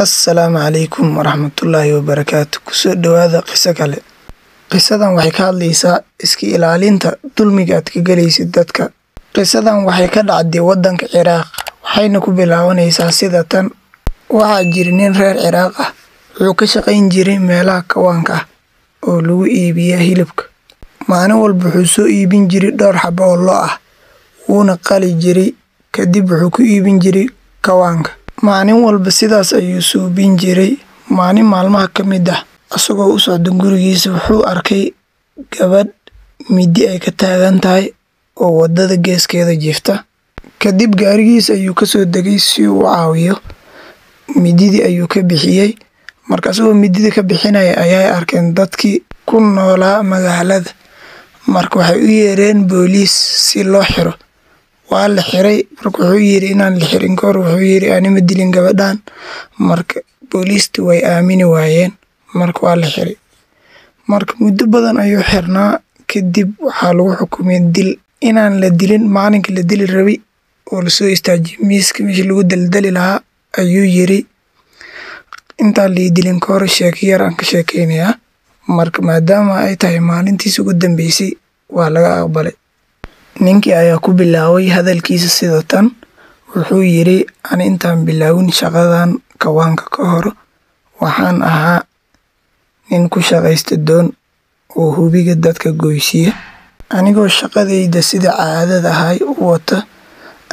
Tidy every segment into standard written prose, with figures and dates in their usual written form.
Assalaamu calaykum waraxmatullaahi wabarakaatu. Kusoo dhawaada qiso kale. Qisadan waxay ka hadlaysaa iska ilaalinta dulmiga aad ka galaysid dadka. Qisadan waxay ka dhacday waddanka Ciraaq, waxayna ku bilaabanaysaa sida tan. Waxaa jira nin reer Ciraaq ah, wuxuu ka shaqayn jiray meelaha kawaanka ah oo lagu iibiyo hilibka. Maalin walba wuxuu soo iibin jiray dhowr xabo oo lo ah, wuuna qali jiray, kadib wuxuu ku iibin jiray kawaanka. Maalin walba sidaas ayuu suubin jiray. Maalin maalmaha ka mid ah, asagoo u socda gurigiisa wuxuu arkay gabadh midi ay ka taagan tahay oo wadada geeskeeda jiifta. Kadib gaarigiisa ayuu ka soo degay si uu u caawiyo. Mididii ayuu ka bixiyay. Markaasoo midida ka bixinaya ayay arkeen dadkii ku noolaa magaalada. Marka waxay u yeereen booliis si loo xiro. Waa la xiray. Marka wuxuu yiri inaan la xirin kor, wuxuu yiri anima dilin gabadhan. Marka booliistu way aamini waayeen. Marka waa la xiray. Marka muddo badan ayuu xirnaa. Kadib waxaa lagu xukumay dil. Inaan la dilin maalinka la dili rabay oo la soo istaajiyay miiska meeshii lagu daldali lahaa ayuu yiri intaan la dilin kor sheeko yar aan ka sheekeynayaa. Marka maadaama ay tahay maalintiisa ugu dambeysay waa laga aqbalay. Ninkii ayaa ku bilaaway hadalkiisa sida tan. Wuxuu yiri ani intaan bilaawin shaqadan kawaanka ka hor waxaan ahaa nin ku shaqaysta doon oo hubiga dadka goysiya. Anigoo shaqadayda sida caadada ahay u wata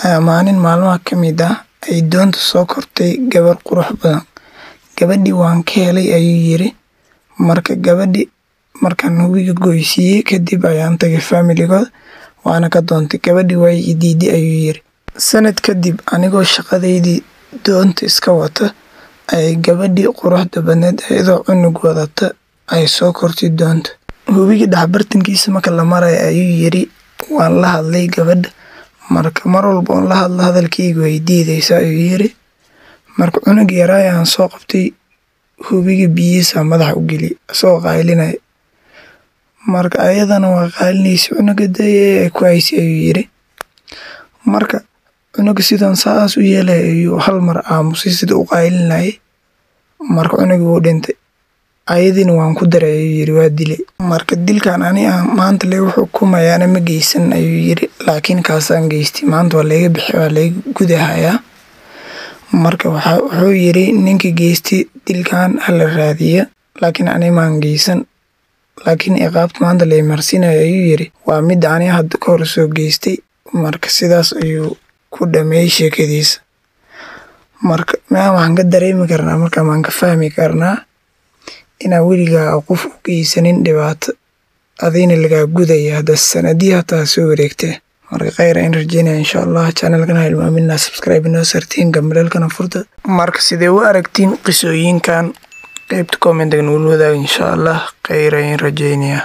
ayaa maalin maalmaha ka mid ah ay doonta soo kortay gabar qurux badan. Gabadhii waan ka helay ayuu yiri. Marka gabadhii markaan hubiga goysiyay kadib ayaan tagay family-gooda waana ka doontay. Gabadhii way i diiday ayuu yiri. Sanad kadib anigoo shaqadaydii doonta iska wata ay gabadhii quruxda badneed iyadoo cunug wadata ay soo kortay doonta. Hubiga dhaxbartankiisa marka la maray ayuu yiri waan la hadlay gabadha. Marka mar walba oo la hadlo hadalkaygu way diidaysaa ayuu yiri. Marka cunug yar ayaan soo qabtay hubiga biyihiisa madaxa u geliyay soo qaylinay. Marka ayadana waa qaylinaysa cunuga day ku haysay ayuu yiri. Marka cunuga sidan saas u yeelay ayuu hal mar aamusay sida u qaylinay. Marka cunuga wuu dhintay. Ayadina waan ku daray ayuu yiri waa dilay. Marka dilkan ani maanta lagu xukumayaa ma geysan ayuu yiri, laakiin kaasaan geystay maanta waa laga bixi waa laga gudahayaa. Marka wuxuu yiri ninka geystay dilkan hal raadiya, laakiin ani maan geysan. Laakiin iqaabta maanta la marsiinayo ayuu yiri waa mid ani hadda ka hor soo geystay. Marka sidaas ayuu ku dhameeyay sheekadiisa. Marka waxaan ka dareemi karnaa marka maan ka fahmi karnaa inaa weligaa qof u geysanin dhibaato adina laga gudaya hadda sanadii hataa soo wareegtay. Marka khayr aan rajeynaa insha Allah channel-kana hilmaaminaa subscribe inoo sartiin gambalelkana furta. Marka sidee u aragtiin qisooyinkan qaybta comment-ga noo wadaaga insha Allah khayr aan rajeynaa.